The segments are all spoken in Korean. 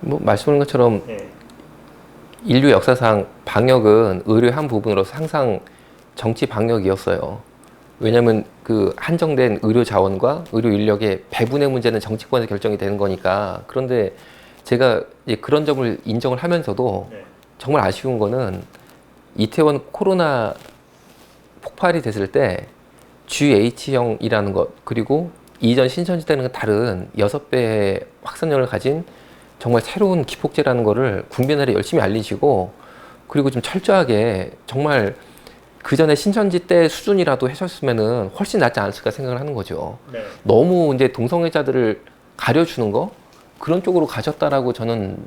뭐 말씀하신 것처럼 네. 인류 역사상 방역은 의료의 한 부분으로서 항상 정치 방역이었어요. 왜냐하면 그 한정된 의료 자원과 의료 인력의 배분의 문제는 정치권에서 결정이 되는 거니까. 그런데 제가 이제 그런 점을 인정을 하면서도 네. 정말 아쉬운 거는 이태원 코로나 폭발이 됐을 때 GH형이라는 것, 그리고 이전 신천지 때는 다른 6배의 확산력을 가진 정말 새로운 기폭제라는 거를 국민들에 열심히 알리시고, 그리고 좀 철저하게 정말 그 전에 신천지 때 수준이라도 해줬으면은 훨씬 낫지 않았을까 생각을 하는 거죠. 네. 너무 이제 동성애자들을 가려주는 거, 그런 쪽으로 가셨다라고 저는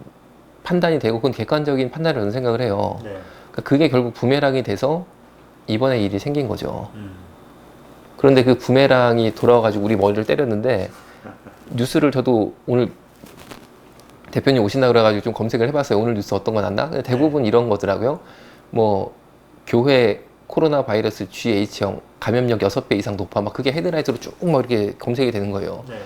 판단이 되고, 그건 객관적인 판단이라는 생각을 해요. 네. 그러니까 그게 결국 부메랑이 돼서 이번에 일이 생긴 거죠. 음. 그런데 그 부메랑이 돌아와가지고 우리 머리를 때렸는데, 뉴스를 저도 오늘 대표님 오신다 그래가지고 좀 검색을 해봤어요. 오늘 뉴스 어떤 거 났나? 근데 대부분 이런 거더라고요. 뭐 교회 코로나 바이러스 GH형 감염력 6배 이상 높아, 막 그게 헤드라이트로 쭉 막 이렇게 검색이 되는 거예요. 네.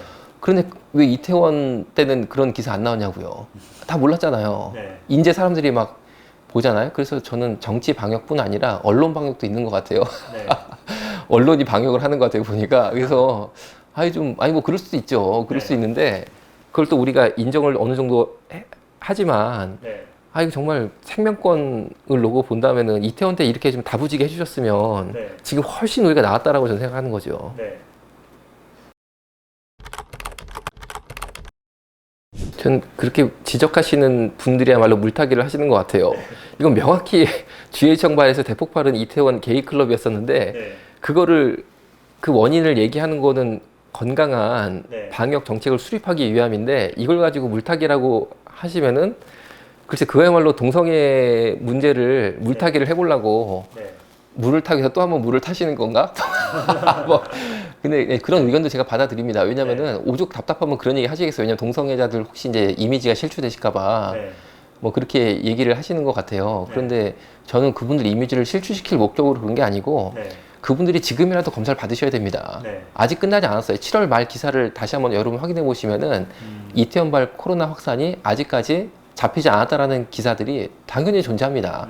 그런데 왜 이태원 때는 그런 기사 안 나왔냐고요. 다 몰랐잖아요. 네. 이제 사람들이 막 보잖아요. 그래서 저는 정치 방역뿐 아니라 언론 방역도 있는 것 같아요. 네. 언론이 방역을 하는 것 같아요, 보니까. 그래서 아니 뭐 그럴 수도 있죠. 그럴 네. 수 있는데, 그걸 또 우리가 인정을 어느 정도 하지만, 네. 이거 정말 생명권을 놓고 본다면은 이태원 때 이렇게 좀 다부지게 해주셨으면 네. 지금 훨씬 우리가 나았다라고 저는 생각하는 거죠. 네. 전 그렇게 지적하시는 분들이야말로 물타기를 하시는 것 같아요. 이건 명확히 GH형발에서 대폭발은 이태원 게이클럽이었었는데, 네. 그거를 그 원인을 얘기하는 거는 건강한 네. 방역 정책을 수립하기 위함인데, 이걸 가지고 물타기라고 하시면은 글쎄 그야말로 동성애 문제를 물타기를 해보려고 네. 물을 타기 위해서 또 한 번 물을 타시는 건가? 뭐 근데 그런 의견도 제가 받아들입니다. 왜냐면은 오죽 답답하면 그런 얘기 하시겠어요. 왜냐면 동성애자들 혹시 이제 이미지가 실추되실까봐 네. 뭐 그렇게 얘기를 하시는 것 같아요. 그런데 저는 그분들 이미지를 실추시킬 목적으로 그런 게 아니고, 네. 그분들이 지금이라도 검사를 받으셔야 됩니다. 네. 아직 끝나지 않았어요. 7월 말 기사를 다시 한번 여러분 확인해 보시면은 이태원발 코로나 확산이 아직까지 잡히지 않았다라는 기사들이 당연히 존재합니다.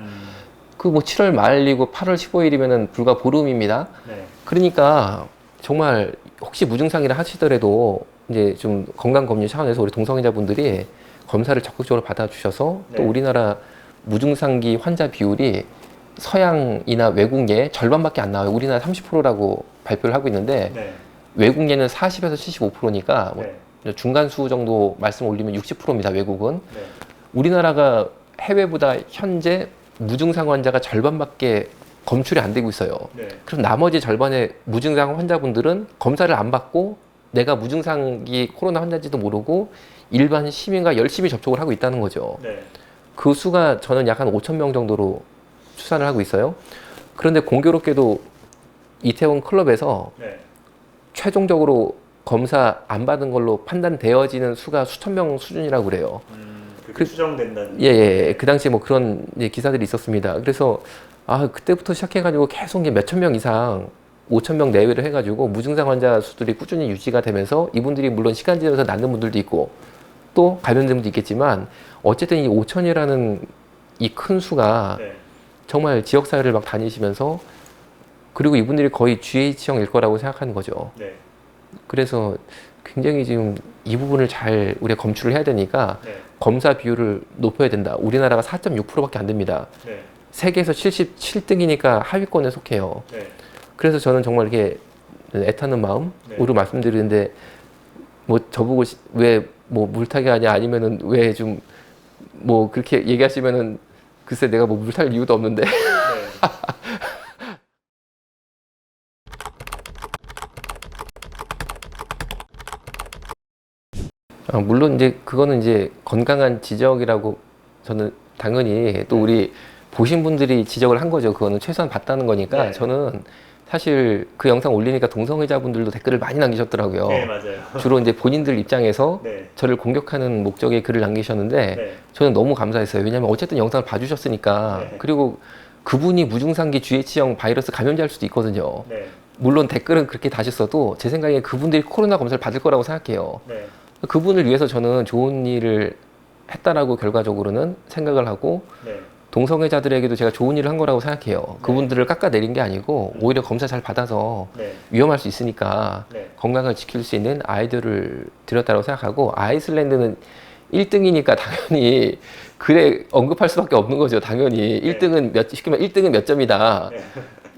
그 뭐 7월 말이고 8월 15일이면은 불과 보름입니다. 네. 그러니까 정말 혹시 무증상이라 하시더라도 이제 좀 건강검진 차원에서 우리 동성애자분들이 검사를 적극적으로 받아주셔서, 네. 또 우리나라 무증상기 환자 비율이 서양이나 외국계 절반밖에 안 나와요. 우리나라 30%라고 발표를 하고 있는데, 네. 외국계는 40에서 75%니까 뭐 네. 중간 수 정도 말씀 올리면 60%입니다. 외국은. 네. 우리나라가 해외보다 현재 무증상 환자가 절반밖에 검출이 안 되고 있어요. 네. 그럼 나머지 절반의 무증상 환자분들은 검사를 안 받고 내가 무증상기 코로나 환자인지도 모르고 일반 시민과 열심히 접촉을 하고 있다는 거죠. 네. 그 수가 저는 약 한 5천 명 정도로 추산을 하고 있어요. 그런데 공교롭게도 이태원 클럽에서 네. 최종적으로 검사 안 받은 걸로 판단되어지는 수가 수천 명 수준이라고 그래요. 그렇게 추정된다는. 예. 그 당시에 뭐 그런 기사들이 있었습니다. 그래서 그때부터 시작해가지고 계속 몇천 명 이상, 5천 명 내외를 해가지고 무증상 환자 수들이 꾸준히 유지가 되면서, 이분들이 물론 시간 지나서 낫는 분들도 있고 또 감염된 분도 있겠지만, 어쨌든 이 5천이라는 이 큰 수가 네. 정말 지역사회를 막 다니시면서, 그리고 이분들이 거의 GH형일 거라고 생각하는 거죠. 네. 그래서 굉장히 지금 이 부분을 잘 우리가 검출을 해야 되니까 네. 검사 비율을 높여야 된다. 우리나라가 4.6%밖에 안 됩니다. 네. 세계에서 77등이니까 하위권에 속해요. 네. 그래서 저는 정말 이렇게 애타는 마음으로 네. 말씀드리는데, 뭐 저보고 왜 뭐 물타기 하냐, 아니면은 왜 좀 뭐 그렇게 얘기하시면은 글쎄 내가 뭐 물탈 이유도 없는데. 네. 물론 이제 그거는 이제 건강한 지적이라고 저는 당연히, 또 우리 보신 분들이 지적을 한 거죠. 그거는 최소한 봤다는 거니까. 네. 저는 사실 그 영상 올리니까 동성애자분들도 댓글을 많이 남기셨더라고요. 네, 맞아요. 주로 이제 본인들 입장에서 네. 저를 공격하는 목적의 글을 남기셨는데, 네. 저는 너무 감사했어요. 왜냐면 어쨌든 영상을 봐주셨으니까. 네. 그리고 그분이 무증상기 GH형 바이러스 감염자일 수도 있거든요. 네. 물론 댓글은 그렇게 다셨어도 제 생각에 그분들이 코로나 검사를 받을 거라고 생각해요. 네. 그분을 위해서 저는 좋은 일을 했다라고 결과적으로는 생각을 하고 네. 동성애자들에게도 제가 좋은 일을 한 거라고 생각해요. 그분들을 깎아내린 게 아니고 오히려 검사 잘 받아서 네. 위험할 수 있으니까 네. 건강을 지킬 수 있는 아이들을 들였다고 생각하고 아이슬란드는 1등이니까 당연히 그래 언급할 수밖에 없는 거죠. 당연히 1등은 쉽게 말하면 1등은 몇 점이다. 네.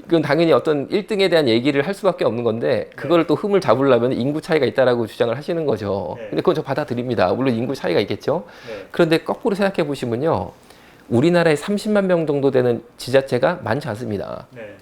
그건 당연히 어떤 1등에 대한 얘기를 할 수밖에 없는 건데 그걸 또 흠을 잡으려면 인구 차이가 있다라고 주장을 하시는 거죠. 네. 근데 그건 저 받아들입니다. 물론 인구 차이가 있겠죠. 네. 그런데 거꾸로 생각해 보시면요. 우리나라에 30만 명 정도 되는 지자체가 많지 않습니다. 네.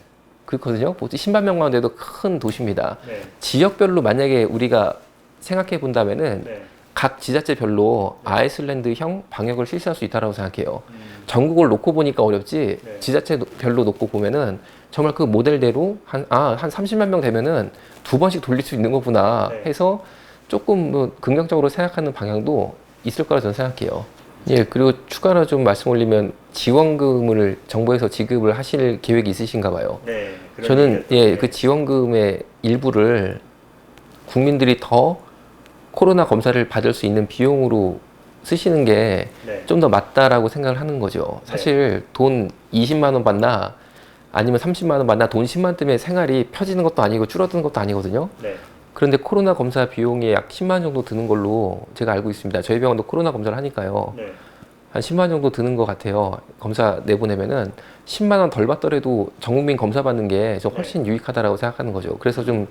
그렇거든요. 보통 10만 명만 돼도 큰 도시입니다. 네. 지역별로 만약에 우리가 생각해 본다면은 네. 각 지자체별로 아이슬란드형 방역을 실시할 수 있다고 생각해요. 음. 전국을 놓고 보니까 어렵지 네. 지자체별로 놓고 보면은 정말 그 모델대로 한 30만 명 되면은 2번씩 돌릴 수 있는 거구나 네. 해서 조금 뭐 긍정적으로 생각하는 방향도 있을 거라 저는 생각해요. 예, 그리고 추가로 좀 말씀 올리면 지원금을 정부에서 지급을 하실 계획이 있으신가 봐요. 네. 그런 저는 얘기였죠. 예, 네. 그 지원금의 일부를 국민들이 더 코로나 검사를 받을 수 있는 비용으로 쓰시는 게 좀 네. 더 맞다라고 생각을 하는 거죠. 사실 돈 20만 원 받나 아니면 30만 원 받나 돈 10만 때문에 생활이 펴지는 것도 아니고 줄어드는 것도 아니거든요. 네. 그런데 코로나 검사 비용이 약 10만 원 정도 드는 걸로 제가 알고 있습니다. 저희 병원도 코로나 검사를 하니까요. 네. 한 10만 원 정도 드는 것 같아요. 검사 내보내면은 10만 원 덜 받더라도 전국민 검사 받는 게 좀 훨씬 유익하다라고 생각하는 거죠. 그래서 좀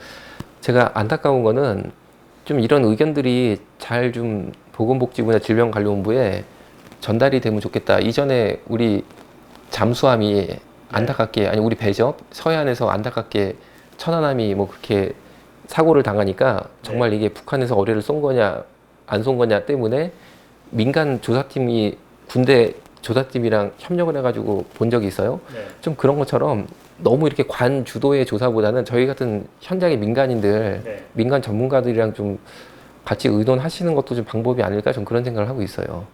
제가 안타까운 거는 좀 이런 의견들이 잘 좀 보건복지부나 질병관리본부에 전달이 되면 좋겠다. 이전에 우리 잠수함이 안타깝게 아니 우리 배적 서해안에서 안타깝게 천안함이 뭐 그렇게 사고를 당하니까 정말 이게 북한에서 어뢰를 쏜 거냐 안 쏜 거냐 때문에 민간 조사팀이 군대 조사팀이랑 협력을 해가지고 본 적이 있어요. 네. 좀 그런 것처럼 너무 이렇게 관 주도의 조사보다는 저희 같은 현장의 민간인들, 네. 민간 전문가들이랑 좀 같이 의논하시는 것도 좀 방법이 아닐까 좀 그런 생각을 하고 있어요.